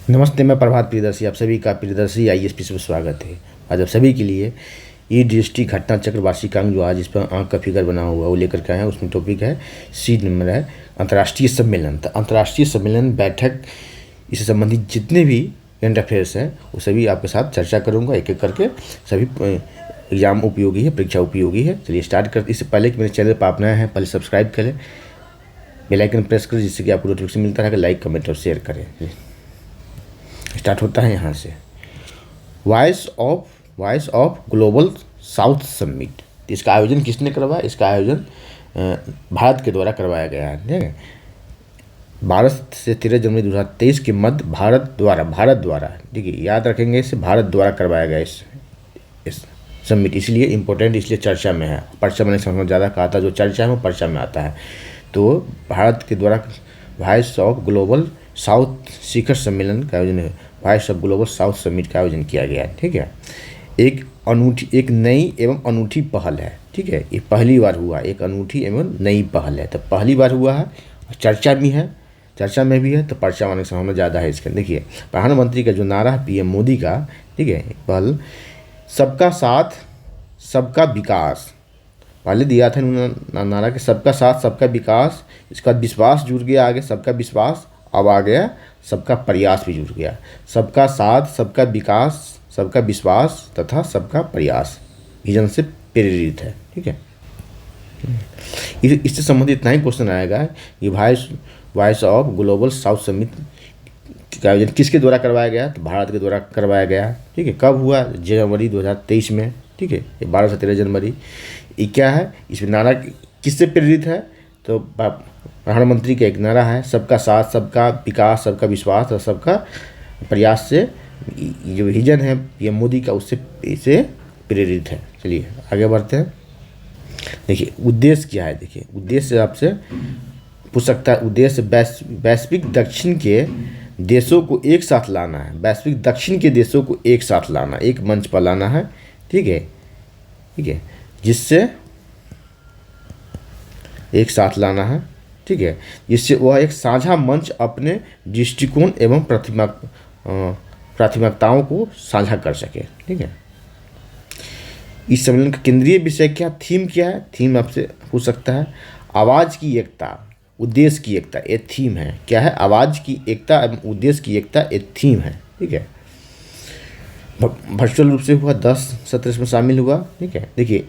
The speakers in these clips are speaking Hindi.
नमस्ते, मैं प्रभात प्रियदर्शी, आप सभी का प्रियदर्शी आईएएस में स्वागत है। आज आप सभी के लिए ईडीएसटी घटना चक्र वार्षिकांक जो आज इस पर आंक का फिगर बना हुआ वो लेकर के आए हैं। उसमें टॉपिक है सी नंबर है अंतर्राष्ट्रीय सम्मेलन। तो अंतर्राष्ट्रीय सम्मेलन बैठक, इससे संबंधित जितने भी करंट अफेयर्स हैं वो सभी आपके साथ चर्चा करूँगा एक एक करके। सभी एग्जाम उपयोगी है, परीक्षा उपयोगी है। चलिए स्टार्ट करते। इससे पहले कि मेरे चैनल पर आप नए हैं, पहले सब्सक्राइब करें, बेल आइकन प्रेस करें, जिससे कि आपको नोटिफिकेशन मिलता रहेगा। लाइक, कमेंट और शेयर करें। स्टार्ट होता है यहाँ से। Voice of global south summit. इसका आयोजन किसने करवाया? इसका आयोजन भारत के द्वारा करवाया गया है। ठीक है, 12 से 13 जनवरी 2023 के मध्य भारत द्वारा ठीक है, याद रखेंगे इसे, भारत द्वारा करवाया गया इस समिट। इसलिए इम्पोर्टेंट, इसलिए चर्चा में है। पर्चा मैंने समझ ज़्यादा कहा था, जो चर्चा है वो पर्चा में आता है। तो भारत के द्वारा वॉइस ऑफ ग्लोबल साउथ शिखर सम्मेलन का आयोजन है। Voice of global south summit का आयोजन किया गया है। ठीक है, एक नई एवं अनूठी पहल है। ठीक है, ये पहली बार हुआ, एक अनूठी एवं नई पहल है। तो पहली बार हुआ है, चर्चा में भी है, तो पर्चा मानने की संभावना ज़्यादा है इसके। देखिए, प्रधानमंत्री का जो नारा है पीएम मोदी का, ठीक है, पहल सबका साथ सबका विकास, पहले दिया था उन्होंने नारा कि सबका साथ सबका विकास। इसका विश्वास जुड़ गया आगे, सबका विश्वास, अब आ गया सबका प्रयास भी जुड़ गया। सबका साथ सबका विकास, सबका विश्वास तथा सबका प्रयास विजन से प्रेरित है। ठीक है, इससे संबंधित इतना ही क्वेश्चन आएगा कि voice of global south summit का आयोजन किसके द्वारा करवाया गया? तो भारत के द्वारा करवाया गया। ठीक है, कब हुआ? जनवरी 2023 में। ठीक है, ये 12 से 13 जनवरी। ये क्या है? इसमें नारा किससे प्रेरित है? तो प्रधानमंत्री का एक नारा है, सबका साथ सबका विकास, सबका विश्वास और सबका प्रयास से जो विजन है पीएम मोदी का, उससे इसे प्रेरित है। चलिए आगे बढ़ते हैं। देखिए उद्देश्य क्या है। देखिए उद्देश्य आपसे पूछ सकता है। उद्देश्य वैश्विक दक्षिण के देशों को एक साथ लाना है। वैश्विक दक्षिण के देशों को एक साथ लाना, एक मंच पर लाना है। ठीक है, जिससे एक साथ लाना है। ठीक है, जिससे वह एक साझा मंच अपने दृष्टिकोण एवं प्राथमिकताओं को साझा कर सके। ठीक है, इस सम्मेलन का केंद्रीय विषय क्या, थीम क्या है? थीम आपसे पूछ सकता है। आवाज़ की एकता, उद्देश्य की एकता, ये थीम है। क्या है? आवाज़ की एकता एवं उद्देश्य की एकता, ये थीम है। ठीक है, वर्चुअल रूप से हुआ, 10 सत्र इसमें शामिल हुआ। ठीक है, देखिए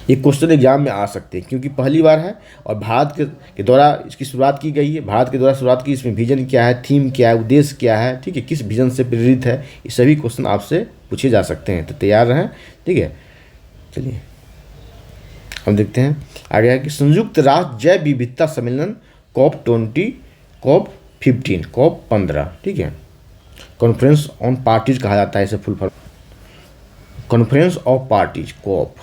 ये क्वेश्चन एग्जाम में आ सकते हैं क्योंकि पहली बार है और भारत के द्वारा इसकी शुरुआत की गई है। भारत के द्वारा शुरुआत की, इसमें विजन क्या है, थीम क्या है, उद्देश्य क्या है, ठीक है, किस विजन से प्रेरित है, ये सभी क्वेश्चन आपसे पूछे जा सकते हैं। तो तैयार रहें। ठीक है, चलिए हम देखते हैं आगे है कि संयुक्त राष्ट्र जैव विविधता सम्मेलन COP15। ठीक है, कॉन्फ्रेंस ऑन पार्टीज कहा जाता है इसे, full form conference of parties, COP.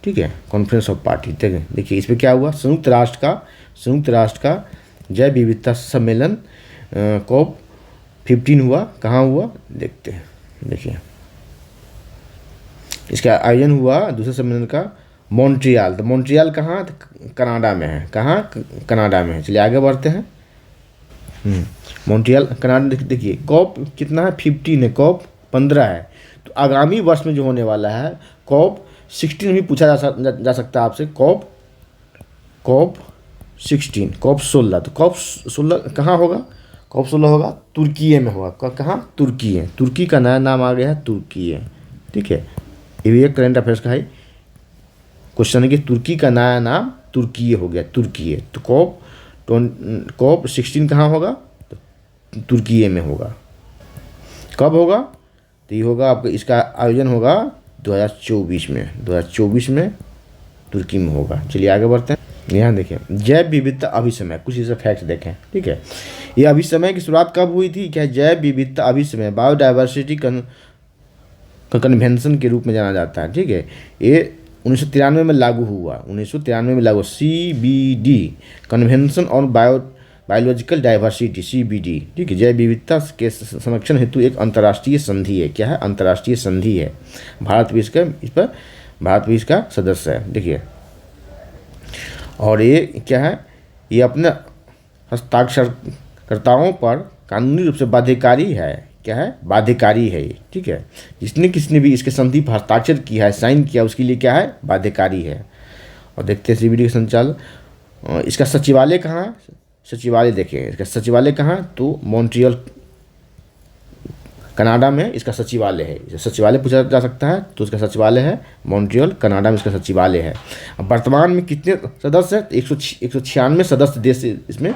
ठीक है, कॉन्फ्रेंस ऑफ पार्टी। देखिए इसमें क्या हुआ? संयुक्त राष्ट्र का जैव विविधता सम्मेलन COP15 हुआ। कहाँ हुआ देखते हैं। देखिए इसका आयोजन हुआ दूसरे सम्मेलन का मॉन्ट्रियल। तो मॉन्ट्रियल कहाँ? कनाडा में है। कहाँ? कनाडा में है। चलिए आगे बढ़ते हैं। Montreal Canada. देखिए COP कितना है? 15 है। COP 15 है। तो आगामी वर्ष में जो होने वाला है COP16 भी पूछा जा सकता है आपसे। COP16, COP16। तो COP16 कहाँ होगा? COP16 होगा तुर्की में होगा। कहाँ? तुर्की है। तुर्की का नया नाम आ गया है, तुर्की है। ठीक है, ये भी एक करंट अफेयर्स का है क्वेश्चन है कि तुर्की का नया नाम तुर्की हो गया, तुर्की है। तो COP16 कहाँ होगा? तो तुर्की में होगा। कब होगा? तो ये होगा आपका, इसका आयोजन होगा 2024 में तुर्की में होगा। चलिए आगे बढ़ते हैं। यहाँ देखें जैव विविधता अभिसमय, कुछ इसे फैक्ट देखें। ठीक है, ये अभिसमय की शुरुआत कब हुई थी? क्या जैव विविधता अभिसमय, बायोडाइवर्सिटी कन्वेंशन के रूप में जाना जाता है। ठीक है, ये 1993 में लागू हुआ। 1993 में लागू CBD, convention on biological diversity, CBD। ठीक है, जैव विविधता के संरक्षण हेतु एक अंतर्राष्ट्रीय संधि है। क्या है? अंतर्राष्ट्रीय संधि है। भारत भी इसका सदस्य है। देखिए, और ये क्या है? ये अपने हस्ताक्षरकर्ताओं पर कानूनी रूप से बाध्यकारी है। क्या है? बाध्यकारी है ये, ठीक है। जिसने किसने भी इसके संधि पर हस्ताक्षर किया है, साइन किया, उसके लिए क्या है? बाध्यकारी है। और देखते हैं CBD का संचालन। इसका सचिवालय कहाँ है? सचिवालय देखिए, इसका सचिवालय कहाँ है? तो मॉन्ट्रियल कनाडा में इसका सचिवालय है। सचिवालय पूछा जा सकता है, तो इसका सचिवालय है मॉन्ट्रियल कनाडा में इसका सचिवालय है। अब वर्तमान में कितने सदस्य हैं? 196 सदस्य देश इसमें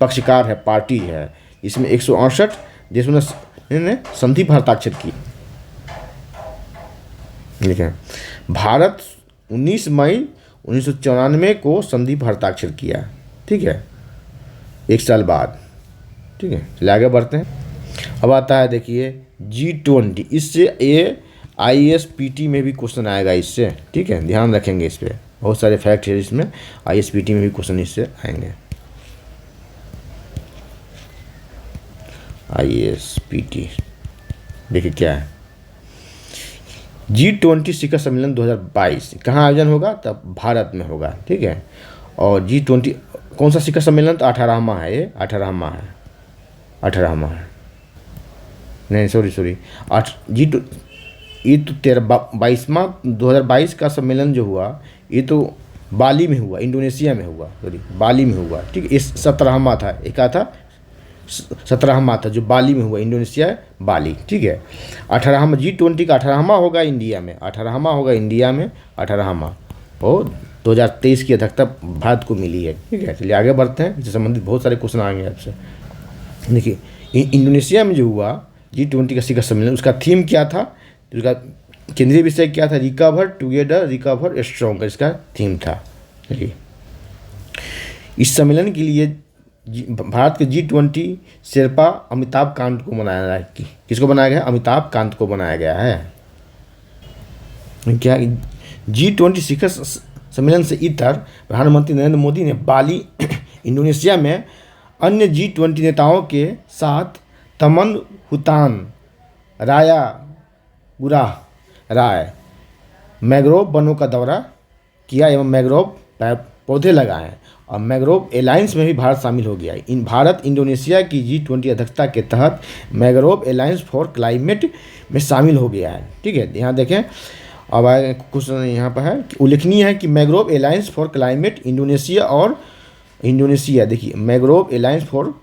पक्षकार है, पार्टी है। इसमें 168 देशों ने संधि पर हस्ताक्षर की। ठीक है, भारत 19 मई 1994 को संधि पर हस्ताक्षर किया। ठीक है, एक साल बाद। ठीक है, चलिए आगे बढ़ते हैं। अब आता है देखिए G20। इससे ये ISPT में भी क्वेश्चन आएगा इससे। ठीक है, ध्यान रखेंगे इस पर, बहुत सारे फैक्ट है इसमें। ISPT में भी क्वेश्चन इससे आएंगे। ISPT देखिए क्या है। G20 शिखर सम्मेलन 2022 कहाँ आयोजन होगा? तब भारत में होगा। ठीक है, और G20 कौन सा शिखर सम्मेलन? तो 18वां है ये, 18वां है, 18वां है। नहीं सॉरी ये तो 22वां 2022 का सम्मेलन जो हुआ ये तो बाली में हुआ, इंडोनेशिया में हुआ, सॉरी बाली में हुआ। ठीक है, इस 17वां था, एक था 17वां था जो बाली में हुआ, इंडोनेशिया बाली। ठीक है, 18वां G20 का 18वां होगा इंडिया में, 18वां होगा इंडिया में, 18वां। और 2023 की अध्यक्षता भारत को मिली है। ठीक है, चलिए आगे बढ़ते हैं। इससे संबंधित बहुत सारे क्वेश्चन आएंगे आपसे। देखिए इंडोनेशिया में जो हुआ G20 का शिखर सम्मेलन, उसका थीम क्या था? उसका केंद्रीय विषय क्या था? रिकवर टुगेदर, रिकवर स्ट्रॉन्गर, इसका थीम था। चलिए, इस सम्मेलन के लिए भारत के G20 शेरपा अमिताभ कांत को बनाया गया है। किसको बनाया गया? अमिताभ कांत को बनाया गया है। क्या G20 शिखर सम्मेलन से इतर प्रधानमंत्री नरेंद्र मोदी ने बाली इंडोनेशिया में अन्य G20 नेताओं के साथ तमन हुतान, राया गुरा राय मैंग्रोव वनों का दौरा किया एवं मैंग्रोव पौधे लगाए। और मैंग्रोव एलायंस में भी भारत शामिल हो गया। भारत इंडोनेशिया की G20 अध्यक्षता के तहत मैंग्रोव एलायंस फॉर क्लाइमेट में शामिल हो गया है। ठीक है, यहाँ देखें। अब आगे कुछ यहाँ पर है, उल्लेखनीय है कि mangrove alliance for climate Indonesia देखिए, मैंग्रोव एलायंस फॉर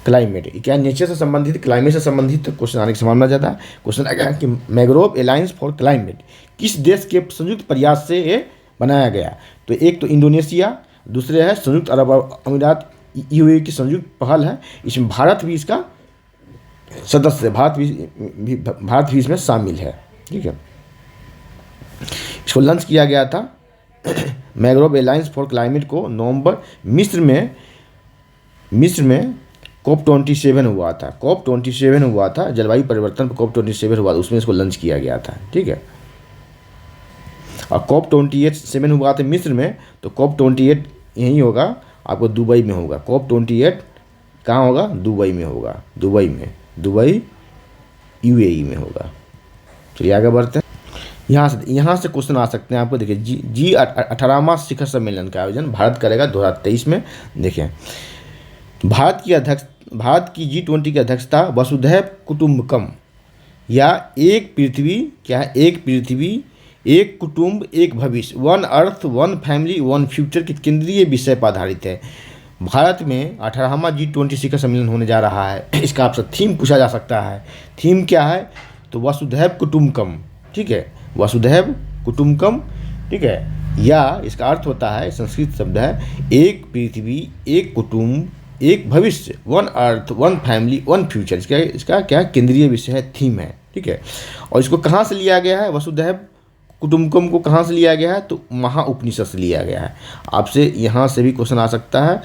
क्लाइमेट क्या नेचर से संबंधित, क्लाइमेट से संबंधित क्वेश्चन आने की संभावना ज़्यादा है। क्वेश्चन आएगा कि मैंग्रोव एलायंस फॉर क्लाइमेट किस देश के संयुक्त प्रयास से ये बनाया गया? तो एक तो इंडोनेशिया, दूसरे है संयुक्त अरब अमीरात, UAE की संयुक्त पहल है। इसमें भारत भी इसका सदस्य है, भारत भी इसमें शामिल है। ठीक है, इसको लॉन्च किया गया था मैंग्रोव एलायंस फॉर क्लाइमेट को नवंबर मिस्र में COP27 हुआ था। COP27 हुआ था, जलवायु परिवर्तन पर COP27 हुआ था, उसमें इसको लॉन्च किया गया था। ठीक है, और COP27 हुआ था मिस्र में, तो COP28 यहीं होगा, आपको दुबई में होगा। COP28 कहाँ होगा? दुबई में होगा, दुबई UAE में होगा। चलिए आगे बढ़ते हैं। यहाँ से क्वेश्चन आ सकते हैं आपको। देखिए G18वां शिखर सम्मेलन का आयोजन भारत करेगा 2023 में। देखें, भारत की G20 की अध्यक्षता वसुधैव कुटुंबकम या एक पृथ्वी, क्या है? एक पृथ्वी एक कुटुंब एक भविष्य, one earth one family one future के केंद्रीय विषय पर आधारित है। भारत में 18वां G20 शिखर सम्मेलन होने जा रहा है। इसका आपसे थीम पूछा जा सकता है। थीम क्या है? तो वसुधैव कुटुंबकम। ठीक है, वसुधैव कुटुंबकम। ठीक है, या इसका अर्थ होता है, संस्कृत शब्द है, एक पृथ्वी एक कुटुंब एक भविष्य, one earth one family one future. इसका क्या केंद्रीय विषय है, थीम है। ठीक है, और इसको कहाँ से लिया गया है? वसुधैव कुटुंबकम को कहाँ से लिया गया है? तो महाउपनिषद से लिया गया है। आपसे यहाँ से भी क्वेश्चन आ सकता है,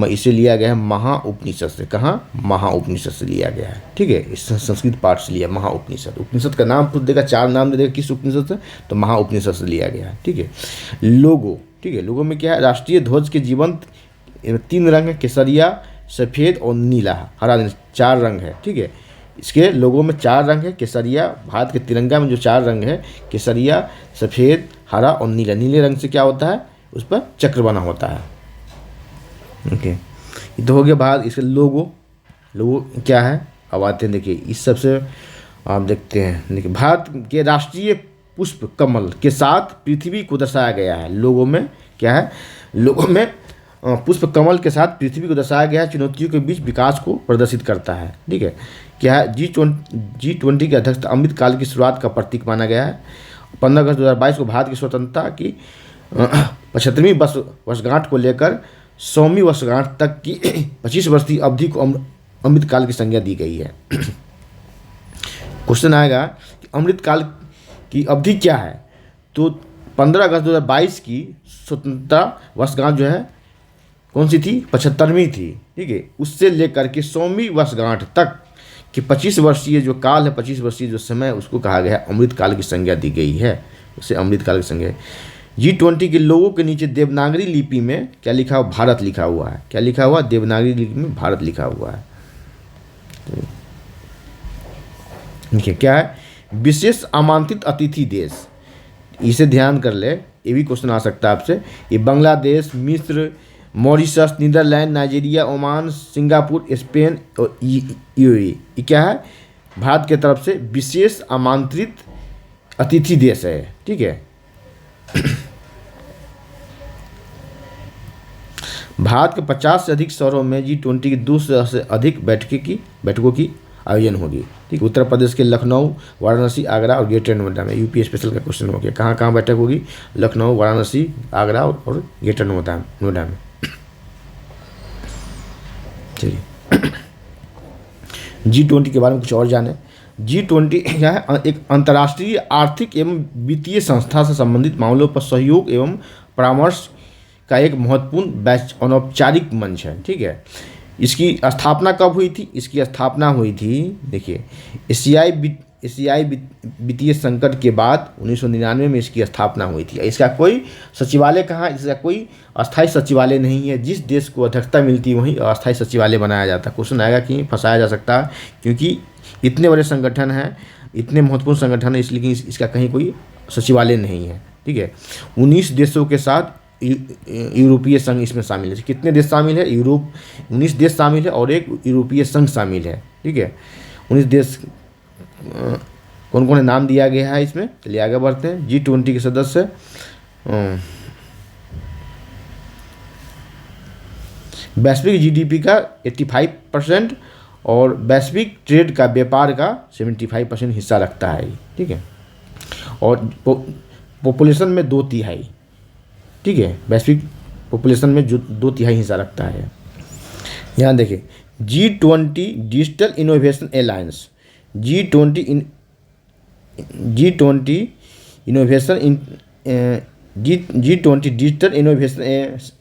इसे लिया गया है महाउपनिषद से। कहाँ? महाउपनिषद से लिया गया है। ठीक है, इस संस्कृत पाठ से लिया महाउपनिषद। उपनिषद का नाम पूछ देगा, 4 नाम दे देगा किस उपनिषद से, तो महाउपनिषद से लिया गया है। ठीक है, लोगो। ठीक है, लोगो में क्या है? राष्ट्रीय ध्वज के जीवंत 3 रंग है, केसरिया सफ़ेद और नीला हरा, 4 रंग है। ठीक है, इसके लोगों में 4 रंग है। केसरिया, भारत के तिरंगा में जो 4 रंग है, केसरिया सफ़ेद हरा और नीला। नीले रंग से क्या होता है? उस पर चक्र बना होता है। ओके, ये तो हो गया भारत इसके लोगो। लोगों क्या है, अब आते हैं देखिए इस सबसे आप देखते हैं। देखिए भारत के राष्ट्रीय पुष्प कमल के साथ पृथ्वी को दर्शाया गया है। लोगों में क्या है, लोगों में पुष्प कमल के साथ पृथ्वी को दर्शाया गया है, चुनौतियों के बीच विकास को प्रदर्शित करता है। ठीक है, क्या है, G20 की अध्यक्षता अमृत काल की शुरुआत का प्रतीक माना गया है। 15 अगस्त 2022 को भारत की स्वतंत्रता की 75वीं वर्षगांठ को लेकर 100वीं वर्षगांठ तक की 25 वर्षीय अवधि को अमृत काल की संज्ञा दी गई है। क्वेश्चन आएगा कि अमृत काल की अवधि क्या है, तो 15 अगस्त 2022 की स्वतंत्रता वर्षगांठ जो है कौन सी थी, 75वीं थी। ठीक है, उससे लेकर के 100वीं वर्षगांठ तक कि 25 वर्षीय जो काल है, 25 वर्षीय जो समय है, उसको कहा गया है अमृत काल की संज्ञा दी गई है, उसे अमृत काल की संज्ञा। G20 के लोगों के नीचे देवनागरी लिपि में क्या लिखा हुआ, भारत लिखा हुआ है। क्या लिखा हुआ, देवनागरी लिपि में भारत लिखा हुआ है। देखिए क्या है, विशेष आमंत्रित अतिथि देश, इसे ध्यान कर ले, ये भी क्वेश्चन आ सकता है आपसे। ये बांग्लादेश, मिस्र, Mauritius, Netherland, Nigeria, Oman, Singapore, Spain और यूएई, ये क्या है, भारत की तरफ से विशेष आमंत्रित अतिथि देश है। ठीक है, भारत के 50 से अधिक शहरों में G20 की 200 से अधिक बैठकों की आयोजन होगी। ठीक, उत्तर प्रदेश के लखनऊ, वाराणसी, आगरा और ग्रेटर नोएडा में। यूपी स्पेशल का क्वेश्चन हो गया, कहाँ कहाँ बैठक होगी, लखनऊ, वाराणसी, आगरा और ग्रेटर नोएडा में। चलिए G20 के बारे में कुछ और जाने। G20 क्या है, एक अंतर्राष्ट्रीय आर्थिक एवं वित्तीय संस्था से संबंधित मामलों पर सहयोग एवं परामर्श का एक महत्वपूर्ण अनौपचारिक मंच है। ठीक है, इसकी स्थापना कब हुई थी, इसकी स्थापना हुई थी, देखिए एशियाई वित्तीय संकट के बाद 1999 में इसकी स्थापना हुई थी। इसका कोई सचिवालय कहाँ, इसका कोई अस्थायी सचिवालय नहीं है। जिस देश को अध्यक्षता मिलती है वहीं अस्थायी सचिवालय बनाया जाता है। क्वेश्चन आएगा कि फंसाया जा सकता है, क्योंकि इतने बड़े संगठन हैं, इतने महत्वपूर्ण संगठन है, इसलिए इसका कहीं कोई सचिवालय नहीं है। ठीक है, 19 देशों के साथ यूरोपीय संघ इसमें शामिल है। कितने देश शामिल है, 19 देश शामिल है और एक यूरोपीय संघ शामिल है। ठीक है, 19 देश कौन कौन नाम दिया गया है इसमें, चलिए आगे बढ़ते हैं। G20 के सदस्य वैश्विक GDP का 85% और वैश्विक ट्रेड का, व्यापार का 75% हिस्सा रखता है। ठीक है, और पॉपुलेशन में 2/3, ठीक है, वैश्विक पॉपुलेशन में जो 2/3 हिस्सा रखता है। यहाँ देखिए G20 digital innovation alliance, G20 digital innovation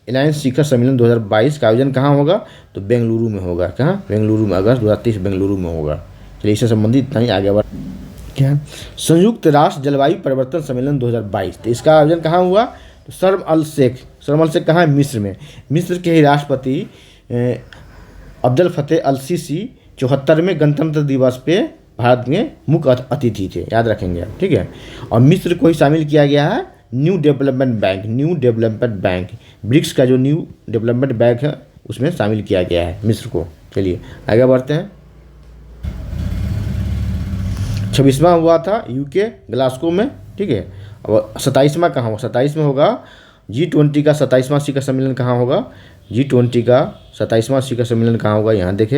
alliance शिखर सम्मेलन 2022 का आयोजन कहाँ होगा, तो बेंगलुरु में होगा। कहाँ, बेंगलुरु में, अगस्त 2023 बेंगलुरु में होगा। चलिए इससे संबंधित इतना ही, आगे बढ़ क्या, संयुक्त राष्ट्र जलवायु परिवर्तन सम्मेलन 2022, तो इसका आयोजन कहाँ हुआ, तो शर्म अल शेख कहाँ है, मिस्र में। मिस्र के ही राष्ट्रपति अब्दुल फतेह अल सीसी 74वें गणतंत्र दिवस पे भारत में मुख्य अतिथि थे, याद रखेंगे आप। ठीक है, और मिस्र को ही शामिल किया गया है न्यू डेवलपमेंट बैंक, ब्रिक्स का जो न्यू डेवलपमेंट बैंक है उसमें शामिल किया गया है मिस्र को। चलिए आगे बढ़ते हैं। 26वां हुआ था यूके ग्लासगो में। ठीक है, और 27वां कहाँ होगा, 27 में होगा G20 का 27वां शिखर सम्मेलन कहाँ होगा, G20 का 27वां शिखर सम्मेलन कहाँ होगा, यहाँ देखते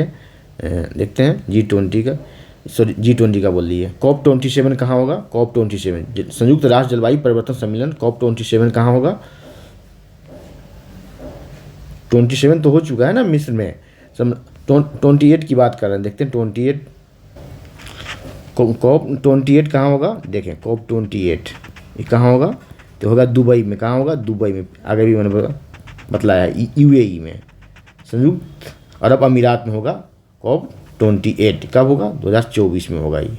हैं G20 का बोल दिए। COP27 कहाँ होगा, COP27 संयुक्त राष्ट्र जलवायु परिवर्तन सम्मेलन COP27 कहाँ होगा, 27 तो हो चुका है ना मिस्र में, 28 की बात कर रहे हैं, देखते हैं 28 COP28 कहाँ होगा, देखें COP28 ये कहाँ होगा, तो होगा दुबई में। कहाँ होगा, दुबई में, आगे भी मैंने बतलाया UAE में, संयुक्त अरब अमीरात में होगा COP28। कब होगा, 2024 में होगा, ये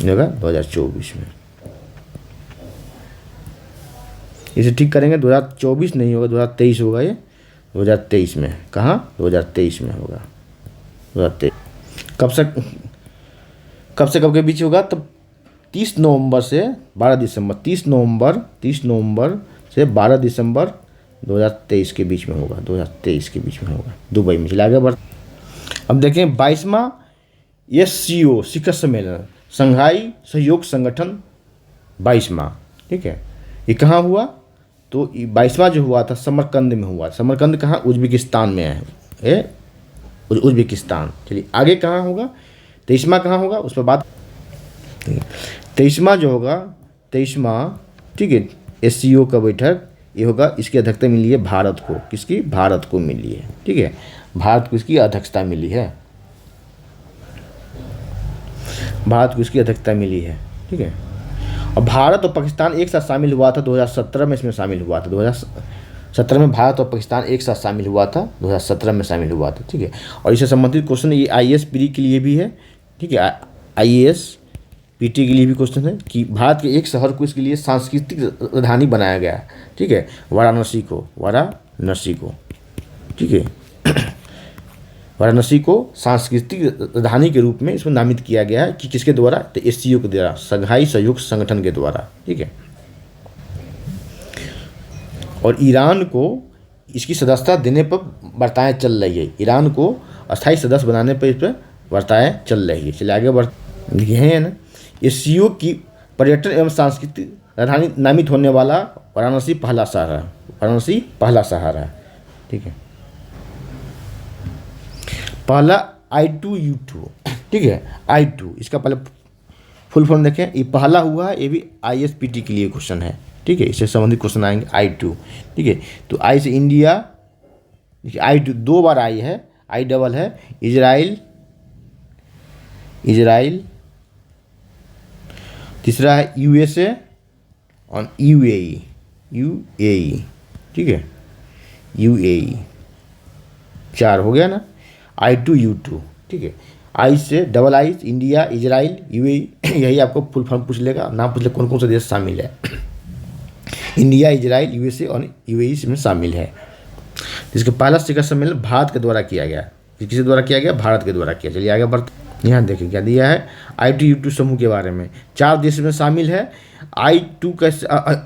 होगा 2024 में। इसे ठीक करेंगे, 2024 नहीं होगा, 2023 होगा, ये 2023 में। कहाँ, 2023 में होगा, 2023। कब से कब के बीच होगा, तब 30 नवंबर से 12 दिसंबर, 30 नवंबर से 12 दिसंबर 2023 के बीच में होगा, 2023 के बीच में होगा दुबई में। चलिए आगे बढ़, अब देखें 22वां SCO शिखर सम्मेलन, शंघाई सहयोग संगठन 22वां, ठीक है, ये कहाँ हुआ? तो 22वां जो हुआ था समरकंद में हुआ। समरकंद कहाँ? उज्बेकिस्तान में है उज्बेकिस्तान। चलिए आगे कहाँ होगा? 23वां कहाँ होगा उस पर बात। 23वां जो होगा, 23वां, ठीक है, SCO का बैठक ये होगा, इसकी अध्यक्षता मिली है भारत को। किसकी? भारत को मिली है, ठीक है, भारत को इसकी अध्यक्षता मिली है, भारत को इसकी अध्यक्षता मिली है, ठीक है। और भारत और पाकिस्तान एक साथ शामिल हुआ था 2017 में, इसमें शामिल हुआ था 2017 में, भारत और पाकिस्तान एक साथ शामिल हुआ था 2017 में शामिल हुआ था, ठीक है। और इससे संबंधित क्वेश्चन ये IAS प्री के लिए भी है, ठीक है, IAS PT के लिए भी क्वेश्चन है कि भारत के एक शहर को इसके लिए सांस्कृतिक राजधानी बनाया गया है, ठीक है, वाराणसी को, ठीक है, वाराणसी को सांस्कृतिक राजधानी के रूप में इसमें नामित किया गया है कि किसके द्वारा? तो SCO के द्वारा, शंघाई सहयोग संगठन के द्वारा, ठीक है। और ईरान को इसकी सदस्यता देने पर वार्ताएं चल रही है, ईरान को अस्थायी सदस्य बनाने पर इस पर वार्ताएं चल रही है। चलिए आगे बढ़ते हैं ना। SCO की पर्यटन एवं सांस्कृतिक राजधानी नामित होने वाला वाराणसी पहला शहर है, ठीक है, पहला I2U2, ठीक है, I2 इसका पहले फुल फॉर्म देखें, ये पहला हुआ है, ये भी IAS PT के लिए क्वेश्चन है, ठीक है, इससे संबंधित क्वेश्चन आएंगे I2, ठीक है। तो I से इंडिया, I2 दो बार I है, I डबल है, इजराइल, तीसरा है USA और UAE, ठीक है, UAE 4 हो गया ना, I2U2, ठीक है। I से double I India, Israel, UAE, यही आपको फुल फॉर्म पूछ लेगा, नाम पूछ ले कौन कौन से देश शामिल है। इंडिया, इजराइल, USA और UAE इसमें शामिल है। जिसका पहला शिखर सम्मेलन भारत के द्वारा किया गया, किसके द्वारा किया गया? भारत के द्वारा किया। चलिए आगे बढ़ते, यहाँ देखिए क्या दिया है I2U2 समूह के बारे में। 4 देश में शामिल है। I2 का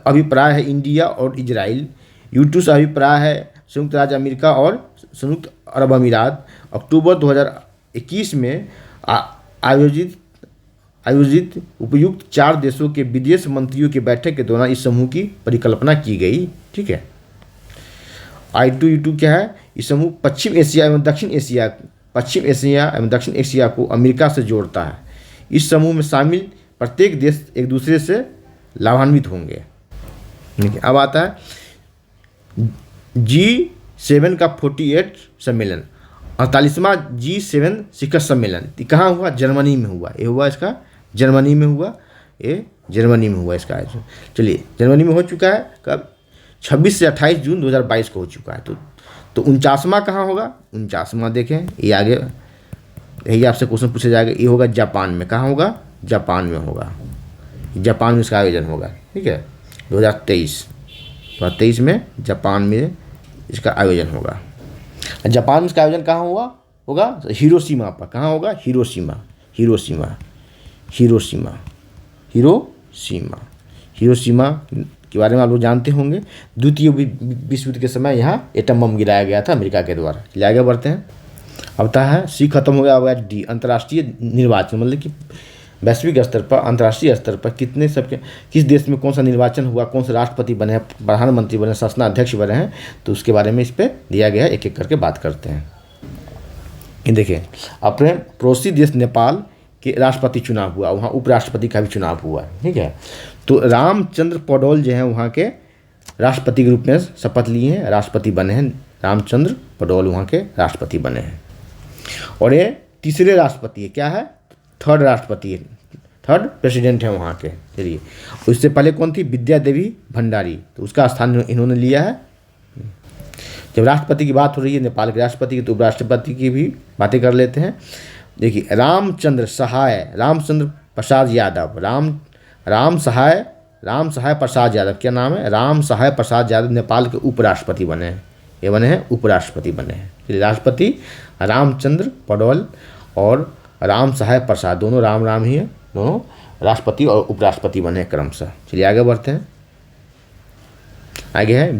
अभिप्राय है इंडिया और इजराइल, U2 से अभिप्राय है संयुक्त राज्य अमेरिका और संयुक्त अरब अमीरात। अक्टूबर 2021 में आयोजित उपयुक्त 4 देशों के विदेश मंत्रियों की बैठक के दौरान इस समूह की परिकल्पना की गई, ठीक है। I2U2 क्या है? इस समूह पश्चिम एशिया एवं दक्षिण एशिया को अमेरिका से जोड़ता है। इस समूह में शामिल प्रत्येक देश एक दूसरे से लाभान्वित होंगे। अब आता है G7 का 48 सम्मेलन, 48वां G7 शिखर सम्मेलन कहाँ हुआ? जर्मनी में हुआ। ये हुआ इसका जर्मनी में हुआ, ये जर्मनी में हुआ इसका। चलिए जर्मनी में हो चुका है कब? 26 से 28 जून 2022 को हो चुका है। तो 49वां कहाँ होगा? 49वां देखें, ये आगे यही आपसे क्वेश्चन पूछा जाएगा। ये होगा जापान में। कहाँ होगा? जापान में होगा। जापान में इसका आयोजन होगा, ठीक है। 2023 में जापान में इसका आयोजन होगा। जापान में इसका आयोजन कहाँ होगा? हिरोशिमा पर। कहाँ होगा? हिरोशिमा के बारे में आप लोग जानते होंगे। द्वितीय विश्व युद्ध के समय यहाँ एटम बम गिराया गया था अमेरिका के द्वारा। चलिए आगे बढ़ते हैं। अब था है सी खत्म हो गया। अब डी अंतर्राष्ट्रीय निर्वाचन, मतलब कि वैश्विक स्तर पर, अंतर्राष्ट्रीय स्तर पर किस देश में कौन सा निर्वाचन हुआ, कौन से राष्ट्रपति बने हैं, प्रधानमंत्री बने, शासनाध्यक्ष बने हैं, तो उसके बारे में इस पर दिया गया है। एक एक करके बात करते हैं। ये देखिए, अपने पड़ोसी देश नेपाल के राष्ट्रपति चुनाव हुआ, वहाँ उपराष्ट्रपति का भी चुनाव हुआ, ठीक है। तो रामचंद्र पौडेल जो हैं वहाँ के राष्ट्रपति के रूप में शपथ लिए हैं, राष्ट्रपति बने हैं। रामचंद्र पौडेल वहाँ के राष्ट्रपति बने हैं। और ये तीसरे राष्ट्रपति है, क्या है? थर्ड राष्ट्रपति है, थर्ड प्रेसिडेंट है वहाँ के। चलिए, उससे पहले कौन थी? विद्या देवी भंडारी, तो उसका स्थान इन्होंने लिया है। जब राष्ट्रपति की बात हो रही है नेपाल के राष्ट्रपति की, तो उपराष्ट्रपति की भी बातें कर लेते हैं। देखिए, रामचंद्र प्रसाद यादव, राम सहाय प्रसाद यादव, क्या नाम है? राम सहाय प्रसाद यादव नेपाल के उपराष्ट्रपति बने हैं। ये बने हैं उपराष्ट्रपति बने हैं। चलिए, राष्ट्रपति रामचंद्र पौडेल और राम सहाय प्रसाद, दोनों राम ही हैं, दोनों राष्ट्रपति और उपराष्ट्रपति बने हैं क्रमशः। चलिए आगे बढ़ते हैं। आगे है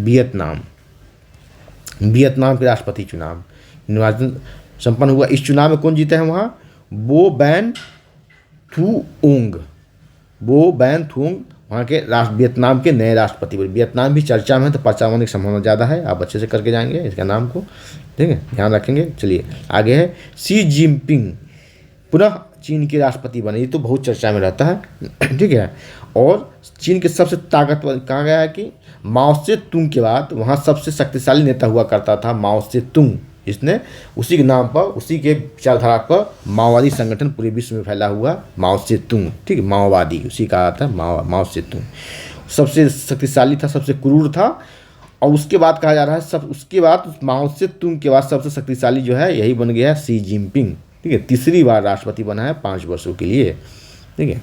वियतनाम के राष्ट्रपति चुनाव। निर्वाचन संपन्न हुआ। इस चुनाव में कौन जीते हैं वहाँ? बो बैन थुओंग। बो बैन थुओंग वहाँ के वियतनाम के नए राष्ट्रपति बने। वियतनाम भी चर्चा में है, तो पर्चा होने की संभावना ज़्यादा है। आप अच्छे से करके जाएंगे इसका नाम को, ठीक है, ध्यान रखेंगे। चलिए आगे है शी जिनपिंग, पुनः चीन के राष्ट्रपति बने। ये तो बहुत चर्चा में रहता है, ठीक है। और चीन के सबसे ताकतवर, कहा गया है कि माओ से तुंग के बाद वहाँ सबसे शक्तिशाली नेता हुआ करता था माओ से तुंग। इसने उसी के नाम पर, उसी के विचारधारा पर माओवादी संगठन पूरे विश्व में फैला हुआ, माओ से तुंग, ठीक है, माओवादी उसी कहा था, माओ से तुंग सबसे शक्तिशाली था, सबसे क्रूर था। और उसके बाद कहा जा रहा है सब, उसके बाद माओ से तुंग के बाद सबसे शक्तिशाली जो है यही बन गया शी जिनपिंग, ठीक है। तीसरी बार राष्ट्रपति बना है 5 वर्षों के लिए, ठीक है,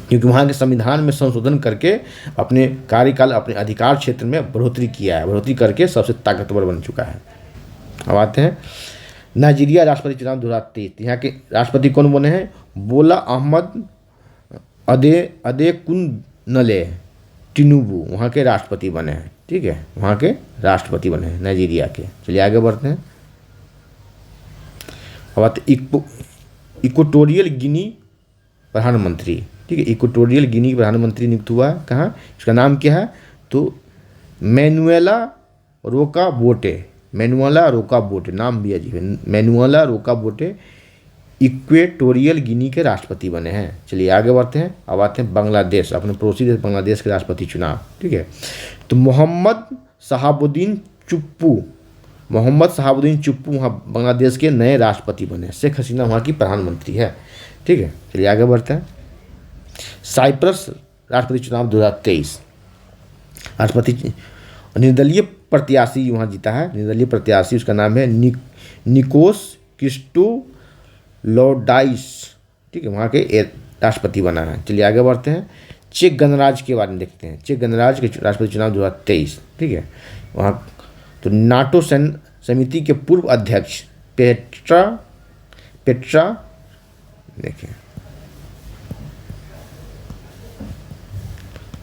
क्योंकि वहाँ के संविधान में संशोधन करके अपने कार्यकाल, अपने अधिकार क्षेत्र में बढ़ोतरी किया है, बढ़ोतरी करके सबसे ताकतवर बन चुका है। अब आते हैं नाइजीरिया राष्ट्रपति चुनाव 2023। यहाँ के राष्ट्रपति कौन बने हैं? बोला अहमद अदेकुनले टिनुबू वहाँ के राष्ट्रपति बने हैं, ठीक है, वहाँ के राष्ट्रपति बने हैं नाइजीरिया के। चलिए आगे बढ़ते हैं। अब आते इक्वेटोरियल गिनी प्रधानमंत्री, ठीक है, इक्वेटोरियल गिनी प्रधानमंत्री नियुक्त हुआ है। कहाँ? इसका नाम क्या है? तो मैनुएला रोका बोटे, मैनुएला रोका बोटे, नाम भी अजीब है, मैनुएला रोका बोटे इक्वेटोरियल गिनी के राष्ट्रपति बने हैं। चलिए आगे बढ़ते हैं। अब आते हैं बांग्लादेश, अपने पड़ोसी देश बांग्लादेश के राष्ट्रपति चुनाव, ठीक है। तो मोहम्मद शहाबुद्दीन चुप्पू वहाँ बांग्लादेश के नए राष्ट्रपति बने। शेख हसीना वहाँ की प्रधानमंत्री है, ठीक है। चलिए आगे बढ़ते हैं। साइप्रस राष्ट्रपति चुनाव 2023। राष्ट्रपति निर्दलीय प्रत्याशी वहाँ जीता है, निर्दलीय प्रत्याशी, उसका नाम है निकोस क्रिस्टोलोडाइस, ठीक है, वहाँ के राष्ट्रपति बना है। चलिए आगे बढ़ते हैं। चेक गणराज्य के बारे में देखते हैं। चेक गणराज्य के राष्ट्रपति चुनाव 2023, ठीक है। वहाँ तो नाटो समिति के पूर्व अध्यक्ष पेट्रा देखिए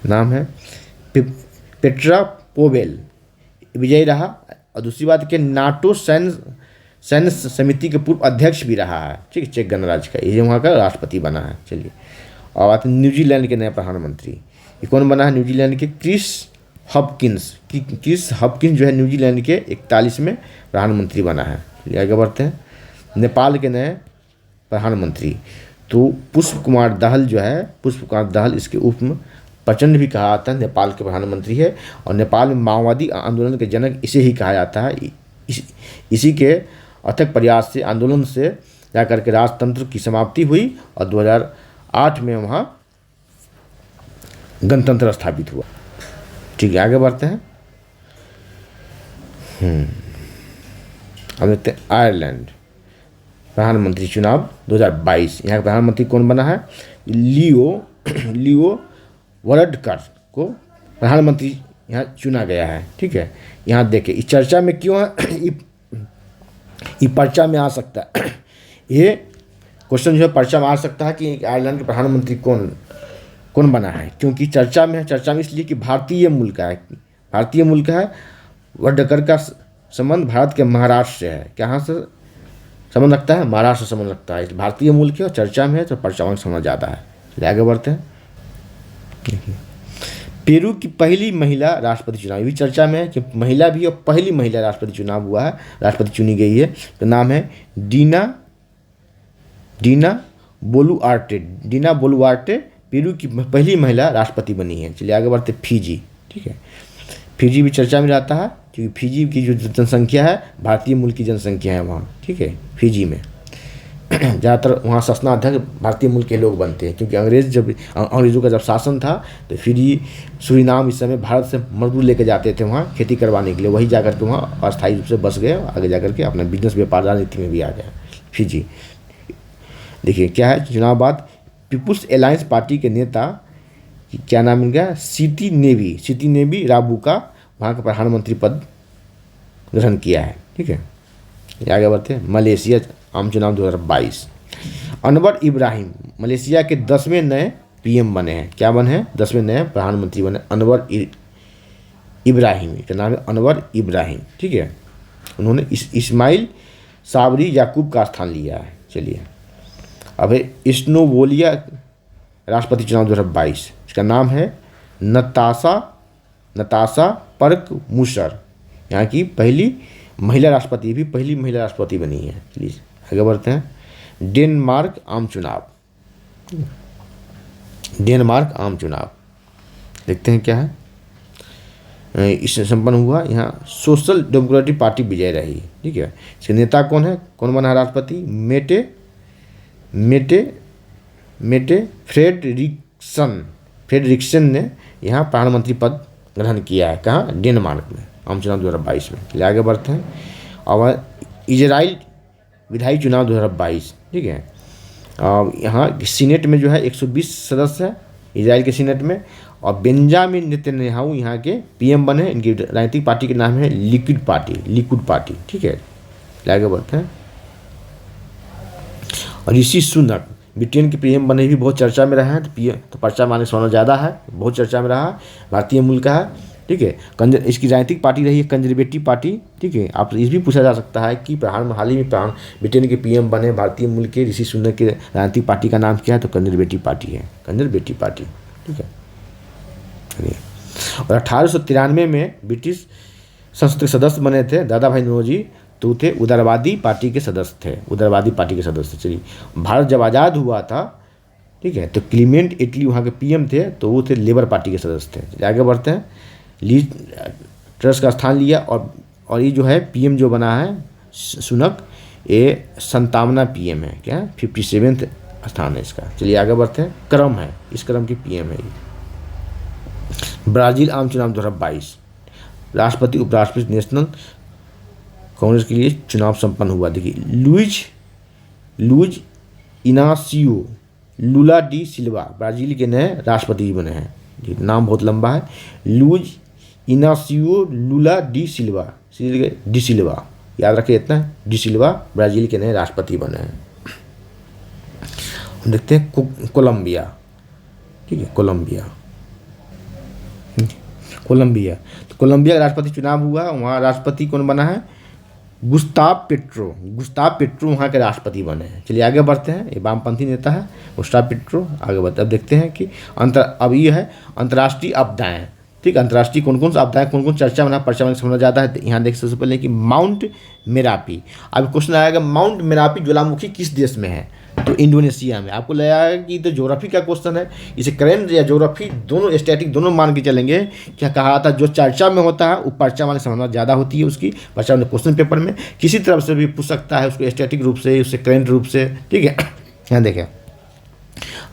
नाम है पेट्रा पोवेल विजयी रहा। और दूसरी बात कि नाटो सैन्य समिति के पूर्व अध्यक्ष भी रहा है, ठीक है, चेक गणराज्य का, ये वहाँ का राष्ट्रपति बना है। चलिए और आते हैं न्यूजीलैंड के नए प्रधानमंत्री। ये कौन बना है? न्यूजीलैंड के क्रिस हॉपकिंस जो है न्यूजीलैंड के 41वें प्रधानमंत्री बना है। चलिए आगे बढ़ते हैं। नेपाल के नए प्रधानमंत्री तो पुष्प कुमार दहल जो है, पुष्प कुमार दहल, इसके उप में प्रचंड भी कहा जाता है, नेपाल के प्रधानमंत्री है। और नेपाल में माओवादी आंदोलन के जनक इसे ही कहा जाता है। इसी के अथक प्रयास से, आंदोलन से जाकर के राजतंत्र की समाप्ति हुई और 2008 में वहाँ गणतंत्र स्थापित हुआ, ठीक है। आगे बढ़ते हैं। अब देखते हैं आयरलैंड प्रधानमंत्री चुनाव 2022। यहाँ का प्रधानमंत्री कौन बना है? लियो वरडकर को प्रधानमंत्री यहाँ चुना गया है, ठीक है। यहाँ देखिए इस चर्चा में क्यों है, ये पर्चा में आ सकता है, ये क्वेश्चन जो है पर्चा में आ सकता है कि आयरलैंड के प्रधानमंत्री कौन बना है, क्योंकि चर्चा में है। चर्चा में इसलिए कि भारतीय मुल्क है। वरडकर का संबंध भारत के महाराष्ट्र से है। कहाँ से संबंध रखता है? महाराष्ट्र से संबंध रखता है। भारतीय मूल की और चर्चा में है तो पर्चा में समझ जाता है। चलिए आगे बढ़ते हैं। पेरू की पहली महिला राष्ट्रपति चुनाव, ये भी चर्चा में है कि महिला भी और पहली महिला राष्ट्रपति चुनाव हुआ है, राष्ट्रपति चुनी गई है। तो नाम है डीना बोलुआर्टे पेरू की पहली महिला राष्ट्रपति बनी है। चलिए आगे बढ़ते। फिजी, ठीक है, फिजी भी चर्चा में रहता है क्योंकि फिजी की जो जनसंख्या है भारतीय मूल की जनसंख्या है वहाँ, ठीक है। फिजी में ज़्यादातर वहाँ शासनाध्यक्ष भारतीय मूल के लोग बनते हैं, क्योंकि अंग्रेज़ों का जब शासन था तो फिजी, सूरीनाम इस समय भारत से मजदूर लेके जाते थे वहाँ खेती करवाने के लिए, वही जाकर के वहाँ अस्थायी रूप से बस गए, आगे जाकर के अपना बिजनेस व्यापार राजनीति में भी आ गया फिजी। देखिए क्या है चुनाव बाद पीपुल्स अलायंस पार्टी के नेता, क्या नाम इनका, सिटी नेवी राबू का वहाँ का प्रधानमंत्री पद ग्रहण किया है, ठीक है। आगे बढ़ते हैं। मलेशिया आम चुनाव 2022। अनवर इब्राहिम मलेशिया के 10वें नए पीएम बने हैं। क्या बने हैं? 10वें नए प्रधानमंत्री बने अनवर इब्राहिम, का नाम है अनवर इब्राहिम, ठीक है। उन्होंने इस्माइल साबरी याकूब का स्थान लिया है। चलिए अब है स्लोवेनिया राष्ट्रपति चुनाव 2022, इसका नाम है नताशा पर्क-मूसर, यहाँ की पहली महिला राष्ट्रपति भी पहली महिला राष्ट्रपति बनी है। चलिए आगे बढ़ते हैं। डेनमार्क आम चुनाव देखते हैं क्या है। इससे संपन्न हुआ, यहाँ सोशल डेमोक्रेटिक पार्टी विजय रही। ठीक है, इसके नेता कौन है, कौन बना राष्ट्रपति? मेटे फ्रेडरिक्सन ने यहाँ प्रधानमंत्री पद ग्रहण किया है। कहाँ? डेनमार्क में, आम चुनाव 2022 में। चलिए आगे बढ़ते हैं। और इजराइल विधायी चुनाव 2022, ठीक है। यहाँ सीनेट में जो है 120 सदस्य है इजराइल के सीनेट में, और बेंजामिन नेतन्याहू यहाँ के पीएम बने। इनकी राजनीतिक पार्टी के नाम है लिकुड पार्टी, ठीक है। आगे बढ़ते हैं। और ऋषि सुनक ब्रिटेन के पीएम बने भी बहुत चर्चा में रहा है, तो पर्चा माने सोना ज़्यादा है, बहुत चर्चा में रहा, भारतीय मूल का है। ठीक है, इसकी राजनीतिक पार्टी रही है कंजर्वेटिव पार्टी। ठीक है, आप इस भी पूछा जा सकता है कि हाल ही में ब्रिटेन के पीएम बने भारतीय मूल के ऋषि सुनक के राजनीतिक पार्टी का नाम क्या है, तो कंजर्वेटिव पार्टी है, कंजर्वेटिव पार्टी। ठीक है, और 1893 में ब्रिटिश संसद के सदस्य बने थे दादा भाई नौरोजी, तो थे उदारवादी पार्टी के सदस्य थे, चलिए भारत जब आज़ाद हुआ था, ठीक है, तो क्लीमेंट इटली वहाँ के पीएम थे, तो वो थे लेबर पार्टी के सदस्य थे। आगे बढ़ते हैं। लीज ट्रस का स्थान लिया, और ये जो है पीएम जो बना है सुनक, ये 57वां पीएम है, क्या 57वें स्थान है इसका। चलिए आगे बढ़ते हैं। क्रम है, इस क्रम की पीएम है ये। ब्राज़ील आम चुनाव 2022, राष्ट्रपति उपराष्ट्रपति नेशनल कांग्रेस के लिए चुनाव संपन्न हुआ। देखिए लुइज इनासियो लुला डी सिल्वा ब्राज़ील के नए राष्ट्रपति बने हैं। नाम बहुत लंबा है, लुइज इनासियो लुला डी सिल्वा, याद रखिए इतना, डी सिल्वा ब्राज़ील के नए राष्ट्रपति बने हैं। हम देखते हैं कोलंबिया, ठीक है, कोलंबिया तो कोलंबिया का राष्ट्रपति चुनाव हुआ, वहाँ राष्ट्रपति कौन बना है? गुस्ताव पेट्रो वहाँ के राष्ट्रपति बने हैं। चलिए आगे बढ़ते हैं। ये वामपंथी नेता है गुस्ताव पेट्रो। आगे बढ़ते, अब देखते हैं कि अब ये है अंतर्राष्ट्रीय आपदाएं। ठीक, अंतर्राष्ट्रीय कौन कौन सी आपदाएं, कौन कौन चर्चा में पर्चा में समझा जाता है। यहाँ देख सबसे पहले कि माउंट मेरापी। अब क्वेश्चन आएगा माउंट मेरापी ज्वालामुखी किस देश में है, तो इंडोनेशिया में। आपको लगेगा कि तो ज्योग्राफी का क्वेश्चन है, इसे करेंट या ज्योग्राफी दोनों स्टैटिक दोनों मान के चलेंगे। क्या कहा था, जो चर्चा में होता है वो पर्चा वाले संभावना ज़्यादा होती है उसकी, पर्चा वाले क्वेश्चन पेपर में किसी तरफ से भी पूछ सकता है, उसको स्टैटिक रूप से, उससे करेंट रूप से। ठीक है, यहाँ देखें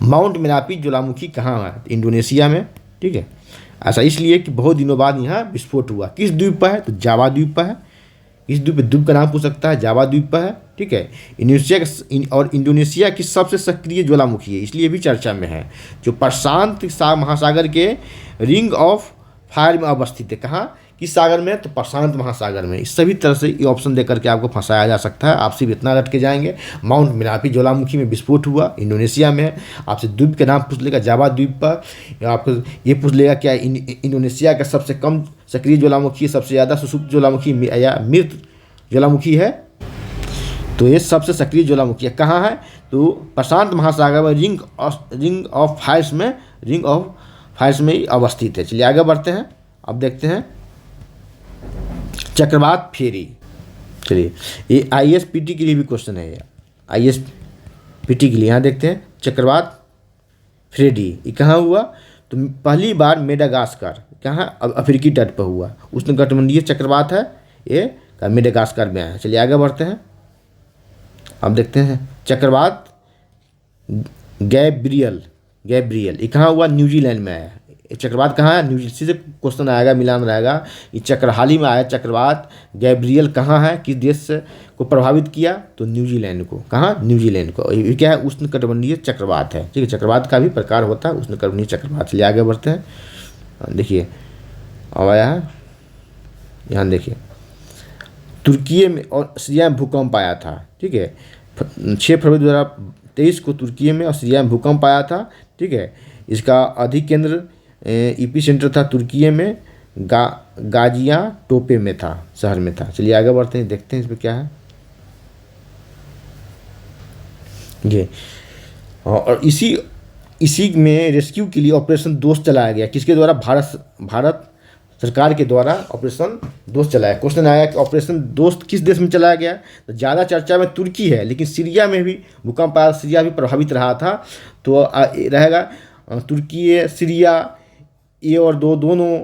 माउंट मेरापी ज्वालामुखी कहाँ है, इंडोनेशिया में। ठीक है, ऐसा इसलिए कि बहुत दिनों बाद यहाँ विस्फोट हुआ। किस द्वीप पर है, तो जावा द्वीप पर है। इस द्वीप का नाम पूछ सकता है, जावा द्वीप पर है। ठीक है, इंडोनेशिया की सबसे सक्रिय ज्वालामुखी है, इसलिए भी चर्चा में है, जो प्रशांत महासागर के रिंग ऑफ फायर में अवस्थित है। कहाँ, किस सागर में, तो प्रशांत महासागर में। इस सभी तरह से ये ऑप्शन दे करके आपको फंसाया जा सकता है। आपसे भी इतना रट के जाएंगे, माउंट मेरापी ज्वालामुखी में विस्फोट हुआ, इंडोनेशिया में है। आपसे द्वीप के नाम पूछ लेगा, जावा द्वीप पर। आपको ये पूछ लेगा क्या इंडोनेशिया का सबसे कम सक्रिय ज्वालामुखी, सबसे ज़्यादा सुसुप्त ज्वालामुखी या मृत ज्वालामुखी है, तो ये सबसे सक्रिय ज्वालामुखी है। कहाँ है, तो प्रशांत महासागर में रिंग ऑफ फायर्स में अवस्थित है। चलिए आगे बढ़ते हैं। अब देखते हैं चक्रवात फेरी। चलिए ये ISPT के लिए भी क्वेश्चन है, ISPT के लिए। यहाँ देखते हैं चक्रवात फ्रेडी, ये कहाँ हुआ, तो पहली बार मेडागास्कर, कहाँ, अफ्रीकी तट पर हुआ। उष्णकटिबंधीय चक्रवात है ये, मेडागास्कर में है। चलिए आगे बढ़ते हैं। अब देखते हैं चक्रवात गैब्रियल, ये कहाँ हुआ, न्यूजीलैंड में है। चक्रवात कहाँ है, न्यूजीलैंड से क्वेश्चन आएगा, मिलान रहेगा। ये हाल ही में आया चक्रवात गैब्रियल कहाँ है, किस देश से को प्रभावित किया, तो न्यूजीलैंड को। कहाँ, न्यूजीलैंड को। ये क्या है, उष्णकटिबंधीय चक्रवात है। ठीक है, चक्रवात का भी प्रकार होता है उष्णकटिबंधीय चक्रवात। चलिए आगे बढ़ते हैं। देखिए अब आया है, यहाँ देखिए तुर्की में और सीरिया में भूकंप आया था। ठीक है, 6 फरवरी 2023 को तुर्की में और सीरिया में भूकंप आया था। ठीक है, इसका अधिक केंद्र ईपी सेंटर था तुर्की में, गाजिया टोपे में था, शहर में था। चलिए आगे बढ़ते हैं, देखते हैं इसमें क्या है। ये और इसी में रेस्क्यू के लिए ऑपरेशन दोस्त चलाया गया। किसके द्वारा? भारत सरकार के द्वारा ऑपरेशन दोस्त चलाया। क्वेश्चन आया कि ऑपरेशन दोस्त किस देश में चलाया गया? तो ज़्यादा चर्चा में तुर्की है, लेकिन सीरिया में भी भूकंप आया, सीरिया भी प्रभावित रहा था, तो रहेगा तुर्की, सीरिया, ए और दो दोनों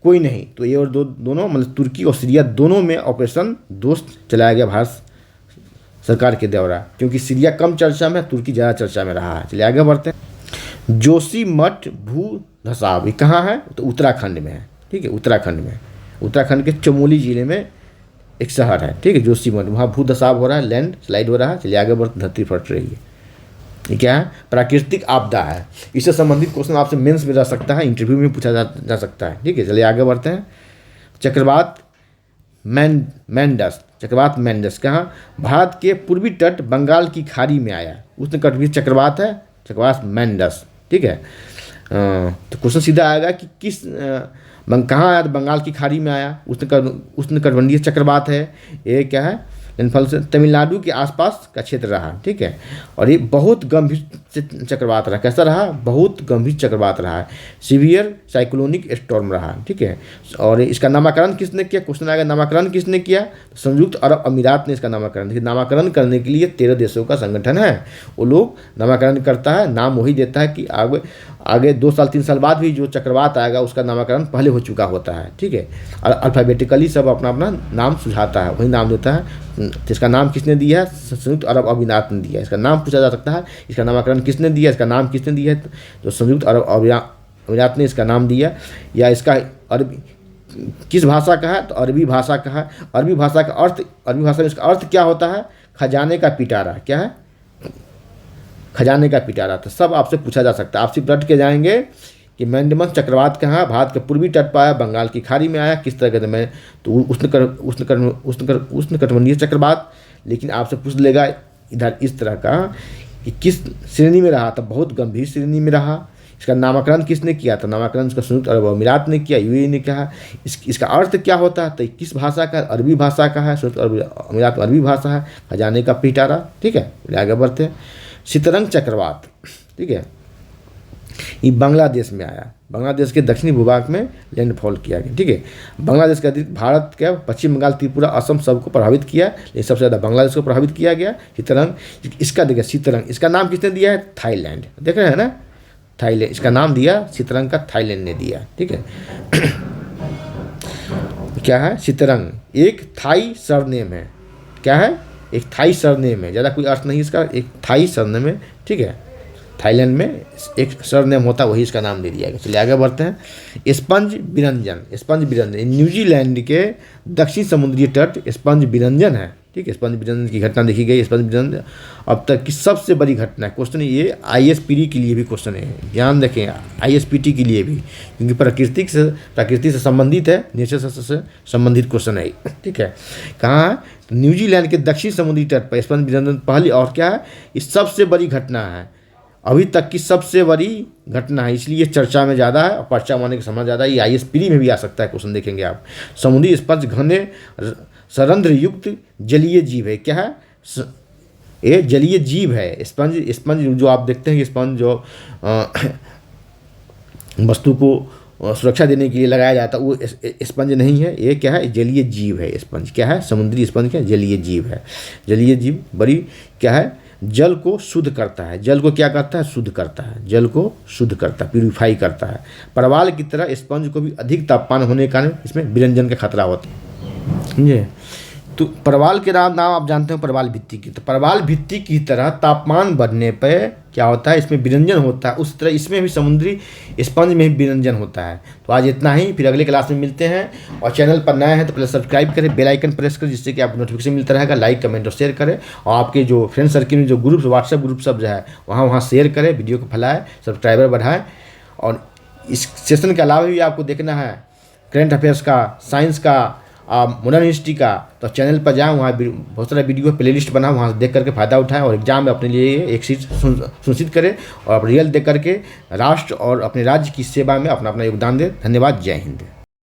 कोई नहीं, तो ए और दो दोनों मतलब तुर्की और सीरिया दोनों में ऑपरेशन दोस्त चलाया गया भारत सरकार के द्वारा, क्योंकि सीरिया कम चर्चा में, तुर्की ज़्यादा चर्चा में रहा है। चलिए आगे बढ़ते हैं। जोशीमठ भू धसाव ये कहाँ है? तो उत्तराखंड में है। ठीक है, उत्तराखंड में, उत्तराखंड के चमोली जिले में एक शहर है। ठीक है, जोशीमठ, वहाँ भू धसाव हो रहा है, लैंड स्लाइड हो रहा है। चलिए आगे बढ़ते, धरती फट रही है। ये क्या है? प्राकृतिक आपदा है। इससे संबंधित क्वेश्चन आपसे मेंस में रह सकता है, इंटरव्यू में पूछा जा सकता है। ठीक है, चलिए आगे बढ़ते हैं। चक्रवात मैंडस, चक्रवात मैंडस कहाँ? भारत के पूर्वी तट बंगाल की खाड़ी में आया, उष्णकटिबंधीय चक्रवात है, चक्रवात मैंडस। ठीक है, तो क्वेश्चन सीधा आएगा कि किस कहाँ आया? तो बंगाल की खाड़ी में आया, उष्णकटिबंधीय चक्रवात है। ये क्या है? रेनफॉल से तमिलनाडु के आसपास का क्षेत्र रहा। ठीक है, और ये बहुत गंभीर चक्रवात रहा। कैसा रहा? बहुत गंभीर चक्रवात रहा है, सीवियर साइक्लोनिक स्टॉर्म रहा। ठीक है, और इसका नामकरण किसने किया? क्वेश्चन आएगा नामकरण किसने किया? संयुक्त अरब अमीरात ने इसका नामकरण। देखिए, नामकरण करने के लिए 13 देशों का संगठन है, वो लोग नामकरण करता है, नाम वही देता है कि आगे 2 साल 3 साल बाद भी जो चक्रवात आएगा उसका नामकरण पहले हो चुका होता है। ठीक है, और अल्फ़ाबेटिकली सब अपना अपना नाम सुझाता है, वही नाम देता है। तो इसका नाम किसने दिया है? संयुक्त अरब अमीरात ने दिया। इसका नाम पूछा जा सकता है, इसका नामकरण किसने दिया, इसका नाम किसने दिया है? तो संयुक्त अरब अमीरात ने इसका नाम दिया। या इसका अरबी किस भाषा का है? तो अरबी भाषा का है। अरबी भाषा का अर्थ, अरबी भाषा में इसका अर्थ क्या होता है? खजाने का पिटारा। क्या है? खजाने का पिटारा। तो सब आपसे पूछा जा सकता है। आप सिर्फ रट के जाएंगे कि मैंडमस चक्रवात कहाँ? भारत के पूर्वी तट पर आया, बंगाल की खाड़ी में आया, किस तरह के? तो उष्णकटिबंधीय चक्रवात। लेकिन आपसे पूछ लेगा इधर इस तरह का कि किस श्रेणी में रहा? तो बहुत गंभीर श्रेणी में रहा। इसका नामकरण किसने किया? तो नामकरण इसका संयुक्त अरब अमीरात ने किया, यूएई ने किया। इसका अर्थ क्या होता है? तो किस भाषा का? अरबी भाषा का है, संयुक्त अरब अमीरात में अरबी भाषा है, खजाने का पिटारा। ठीक है, आगे बढ़ते हैं। शीतरंग चक्रवात, ठीक है, ये बांग्लादेश में आया, बांग्लादेश के दक्षिणी भूभाग में लैंडफॉल किया गया। ठीक है, बांग्लादेश का भारत का पश्चिम बंगाल, त्रिपुरा, असम सबको प्रभावित किया, लेकिन सबसे ज़्यादा बांग्लादेश को प्रभावित किया गया। शीतरंग, इसका देखिए शीतरंग, इसका नाम किसने दिया है? थाईलैंड। देख रहे हैं ना, थाईलैंड, इसका नाम दिया शीतरंग का थाईलैंड ने दिया। ठीक है, क्या है? शीतरंग एक थाई सरनेम है। क्या है? एक थाई सरनेम है, ज़्यादा कोई अर्थ नहीं इसका, एक थाई सरनेम है। ठीक है, थाईलैंड में एक सरनेम होता है, वही इसका नाम दे दिया गया। चलिए आगे बढ़ते हैं। स्पंज विरंजन, स्पंज विरंजन न्यूजीलैंड के दक्षिण समुद्री तट स्पंज विरंजन है। ठीक है, स्पंज विरंजन की घटना देखी गई। स्पंज विरंजन अब तक की सबसे बड़ी घटना है। क्वेश्चन ये ISPD के लिए भी क्वेश्चन है, ध्यान रखें, ISPT के लिए भी, क्योंकि प्रकृति से संबंधित है, नेचर से संबंधित क्वेश्चन है। ठीक है, कहाँ है? न्यूजीलैंड के दक्षिण समुद्री तट पर स्पंज विरंजन पहली, और क्या है? ये सबसे बड़ी घटना है, अभी तक की सबसे बड़ी घटना है, इसलिए चर्चा में ज़्यादा है और पर्चा मारने की समझ ज़्यादा है। ये ISPD में भी आ सकता है, क्वेश्चन देखेंगे आप। समुद्री स्पंज घने सरंध्र युक्त जलीय जीव है। क्या है? ये जलीय जीव है। स्पंज जो आप देखते हैं कि स्पंज जो वस्तु को सुरक्षा देने के लिए लगाया जाता है, वो स्पंज नहीं है। ये क्या है? जलीय जीव है। स्पंज क्या है? समुद्री स्पंज क्या? जलीय जीव है। जलीय जीव बड़ी क्या है? जल को शुद्ध करता है। जल को क्या करता है? शुद्ध करता है। जल को शुद्ध करता है, प्यूरिफाई करता है। परवाल की तरह स्पंज को भी अधिक तापमान होने के कारण इसमें विरंजन का खतरा होता है। समझे? तो परवाल के नाम आप जानते हो, परवाल भित्ति की। तो परवाल भित्ति की तरह तापमान बढ़ने पर क्या होता है? इसमें विरंजन होता है। उस तरह इसमें भी समुद्री स्पंज में भी विरंजन होता है। तो आज इतना ही, फिर अगले क्लास में मिलते हैं। और चैनल पर नया है तो पहले सब्सक्राइब करें, बेल आइकन प्रेस करें, जिससे कि आपको नोटिफिकेशन मिलता रहेगा। लाइक, कमेंट और शेयर करें, और आपके जो फ्रेंड सर्किल में जो ग्रुप्स, व्हाट्सएप ग्रुप सब जो है वहाँ शेयर करें, वीडियो को फैलाएं, सब्सक्राइबर बढ़ाएं। और इस सेशन के अलावा भी आपको देखना है करेंट अफेयर्स का, साइंस का, मॉडर्न हिस्ट्री का, तो चैनल पर जाएँ, वहाँ बहुत सारा वीडियो प्लेलिस्ट बना, वहाँ देख करके फ़ायदा उठाएं और एग्जाम में अपने लिए एक सीट सुनिश्चित करें, और रिजल्ट देख करके राष्ट्र और अपने राज्य की सेवा में अपना अपना योगदान दें। धन्यवाद। जय हिंद।